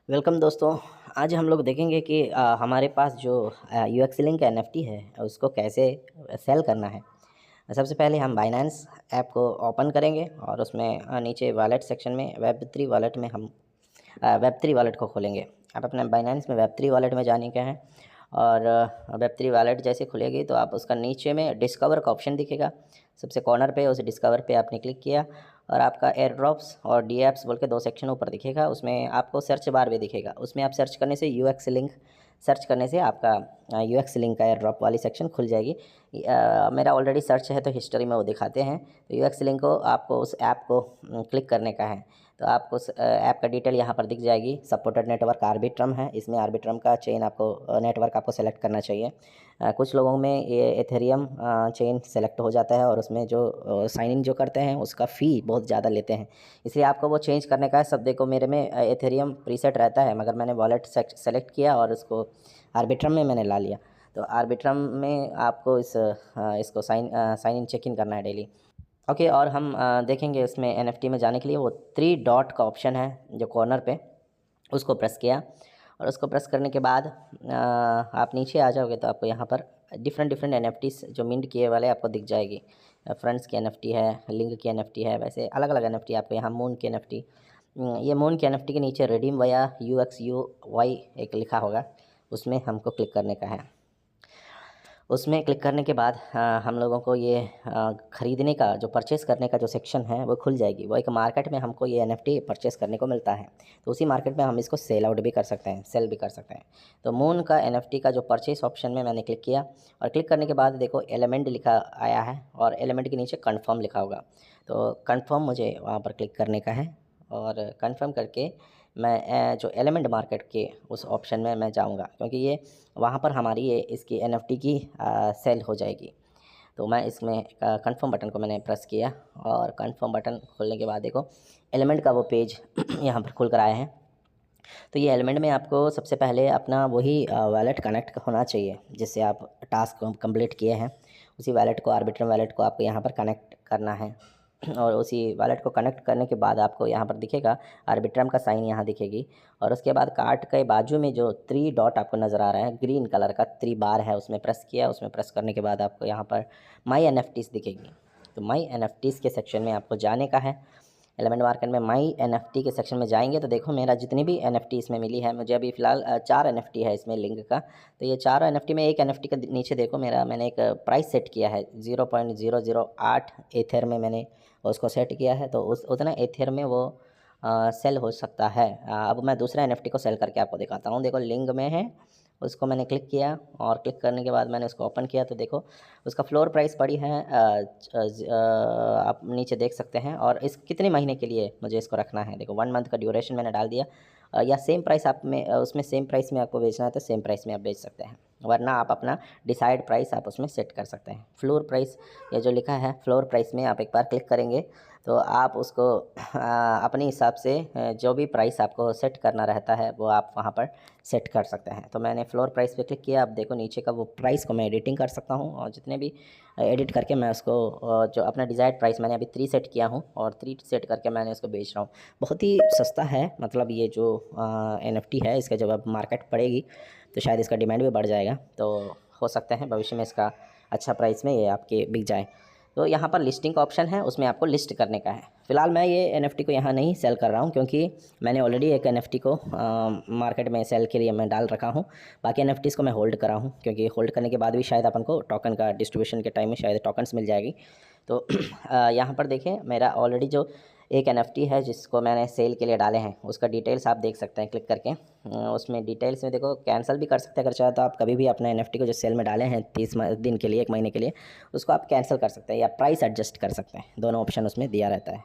Welcome दोस्तों। आज हम लोग देखेंगे कि हमारे पास जो यूएक्स लिंक एनएफटी है उसको कैसे सेल करना है। सबसे पहले हम बाइनेंस ऐप को ओपन करेंगे और उसमें नीचे वॉलेट सेक्शन में वेब3 वॉलेट में हम वेब3 वॉलेट को खोलेंगे। आप अपने बाइनेंस में वेब3 वॉलेट में जाने का है और वेब3 वॉलेट जैसे खुलेगी तो आप उसका नीचे में डिस्कवर का ऑप्शन दिखेगा। सबसे कॉर्नर पे उस डिस्कवर पे आपने क्लिक किया और आपका एयर ड्रॉप्स और डी एप्स बोल के दो सेक्शन ऊपर दिखेगा। उसमें आपको सर्च बार भी दिखेगा। उसमें आप सर्च करने से यूएक्स लिंक सर्च करने से आपका यूएक्स लिंक का एयर ड्रॉप वाली सेक्शन खुल जाएगी। मेरा ऑलरेडी सर्च है तो हिस्ट्री में वो दिखाते हैं। तो यूएक्स लिंक को आपको उस ऐप को क्लिक करने का है तो आपको उस ऐप का डिटेल यहाँ पर दिख जाएगी। सपोर्टेड नेटवर्क आर्बिट्रम है। इसमें आर्बिट्रम का चेन आपको नेटवर्क आपको सेलेक्ट करना चाहिए। कुछ लोगों में ये एथेरियम चेन सेलेक्ट हो जाता है और उसमें जो साइन इन जो करते हैं उसका फ़ी बहुत ज़्यादा लेते हैं, इसलिए आपको वो चेंज करने का है। सब देखो मेरे में एथेरियम प्रीसेट रहता है मगर मैंने वॉलेट सेलेक्ट किया और उसको आर्बिट्रम में मैंने ला लिया। तो आर्बिट्रम में आपको इसको साइन इन चेक इन करना है डेली। ओके, और हम देखेंगे इसमें एनएफटी में जाने के लिए वो 3 डॉट का ऑप्शन है जो कॉर्नर पे, उसको प्रेस किया और उसको प्रेस करने के बाद आप नीचे आ जाओगे तो आपको यहाँ पर डिफरेंट एनएफटीज जो मिंट किए वाले आपको दिख जाएगी। फ्रेंड्स की एनएफटी है, लिंक की एनएफटी है, वैसे अलग अलग एनएफटी आपको यहाँ मून की एनएफटी। ये मून की एनएफटी के नीचे रिडीम वया UXUY एक लिखा होगा, उसमें हमको क्लिक करने का है। उसमें क्लिक करने के बाद हम लोगों को ये ख़रीदने का जो परचेज़ करने का जो सेक्शन है वो खुल जाएगी। वो एक मार्केट में हमको ये एनएफटी परचेज़ करने को मिलता है तो उसी मार्केट में हम इसको सेल आउट भी कर सकते हैं, सेल भी कर सकते हैं। तो मून का एनएफटी का जो परचेज़ ऑप्शन में मैंने क्लिक किया और क्लिक करने के बाद देखो एलिमेंट लिखा आया है और एलिमेंट के नीचे कन्फर्म लिखा होगा। तो कन्फर्म मुझे वहाँ पर क्लिक करने का है और कन्फर्म करके मैं जो एलिमेंट मार्केट के उस ऑप्शन में मैं जाऊंगा क्योंकि ये वहाँ पर हमारी ये इसकी एनएफटी की सेल हो जाएगी। तो मैं इसमें कंफर्म बटन को मैंने प्रेस किया और कंफर्म बटन खोलने के बाद देखो एलिमेंट का वो पेज यहाँ पर खुल कर आया है। तो ये एलिमेंट में आपको सबसे पहले अपना वही वॉलेट कनेक्ट होना चाहिए जिससे आप टास्क कंप्लीट किए हैं। उसी वॉलेट को, आर्बिट्रम वॉलेट को आपको यहाँ पर कनेक्ट करना है और उसी वॉलेट को कनेक्ट करने के बाद आपको यहाँ पर दिखेगा आर्बिट्रम का साइन यहाँ दिखेगी और उसके बाद कार्ट के बाजू में जो 3 डॉट आपको नज़र आ रहा है, ग्रीन कलर का 3 बार है, उसमें प्रेस किया। उसमें प्रेस करने के बाद आपको यहाँ पर माई एनएफटीज़ दिखेगी। तो माई एनएफटीज़ के सेक्शन में आपको जाने का है। एलिमेंट मार्केट में माई एनएफटी के सेक्शन में जाएंगे तो देखो मेरा जितनी भी एनएफटी इसमें मिली है, मुझे अभी फ़िलहाल 4 एनएफटी है इसमें लिंक का। तो ये चारों एनएफटी में एक एनएफटी के नीचे देखो मैंने एक प्राइस सेट किया है 0.008 एथर में मैंने उसको सेट किया है। तो उस उतना एथर में वो सेल हो सकता है। अब मैं दूसरा एनएफटी को सेल करके आपको दिखाता हूँ। देखो लिंक में है, उसको मैंने क्लिक किया और क्लिक करने के बाद मैंने उसको ओपन किया तो देखो उसका फ्लोर प्राइस पड़ी है आप नीचे देख सकते हैं। और इस कितने महीने के लिए मुझे इसको रखना है, देखो 1 मंथ का ड्यूरेशन मैंने डाल दिया। या सेम प्राइस आप में उसमें सेम प्राइस में आपको बेचना है तो सेम प्राइस में आप बेच सकते हैं, वरना आप अपना डिसाइड प्राइस आप उसमें सेट कर सकते हैं। फ्लोर प्राइस ये जो लिखा है फ्लोर प्राइस में आप एक बार क्लिक करेंगे तो आप उसको अपने हिसाब से जो भी प्राइस आपको सेट करना रहता है वो आप वहाँ पर सेट कर सकते हैं। तो मैंने फ्लोर प्राइस पे क्लिक किया। अब देखो नीचे का वो प्राइस को मैं एडिटिंग कर सकता हूँ और जितने भी एडिट करके मैं उसको जो अपना डिज़ायर्ड प्राइस मैंने अभी 3 सेट किया हूँ और 3 सेट करके मैंने उसको बेच रहा हूँ। बहुत ही सस्ता है, मतलब ये जो एनएफटी है इसका जब अब मार्केट पड़ेगी तो शायद इसका डिमांड भी बढ़ जाएगा। तो हो सकता है भविष्य में इसका अच्छा प्राइस में ये आपके बिक जाए। तो यहाँ पर लिस्टिंग का ऑप्शन है, उसमें आपको लिस्ट करने का है। फ़िलहाल मैं ये एनएफटी को यहाँ नहीं सेल कर रहा हूँ क्योंकि मैंने ऑलरेडी एक एनएफटी को मार्केट में सेल के लिए मैं डाल रखा हूँ। बाकी एनएफटीज़ को मैं होल्ड करा हूँ क्योंकि होल्ड करने के बाद भी शायद अपन को टोकन का डिस्ट्रीब्यूशन के टाइम में शायद टोकन्स मिल जाएगी। तो यहाँ पर देखें मेरा ऑलरेडी जो एक एनएफटी है जिसको मैंने सेल के लिए डाले हैं उसका डिटेल्स आप देख सकते हैं क्लिक करके। उसमें डिटेल्स में देखो कैंसिल भी कर सकते हैं अगर चाहे तो आप कभी भी अपना एनएफटी को जो सेल में डाले हैं 30 दिन के लिए, 1 महीने के लिए, उसको आप कैंसिल कर सकते हैं या प्राइस एडजस्ट कर सकते हैं। दोनों ऑप्शन उसमें दिया रहता है।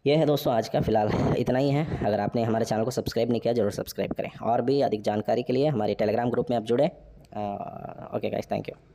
ये है दोस्तों आज का फ़िलहाल इतना ही है। अगर आपने हमारे चैनल को सब्सक्राइब नहीं किया ज़रूर सब्सक्राइब करें और भी अधिक जानकारी के लिए हमारे टेलीग्राम ग्रुप में आप जुड़े। Okay guys, thank you.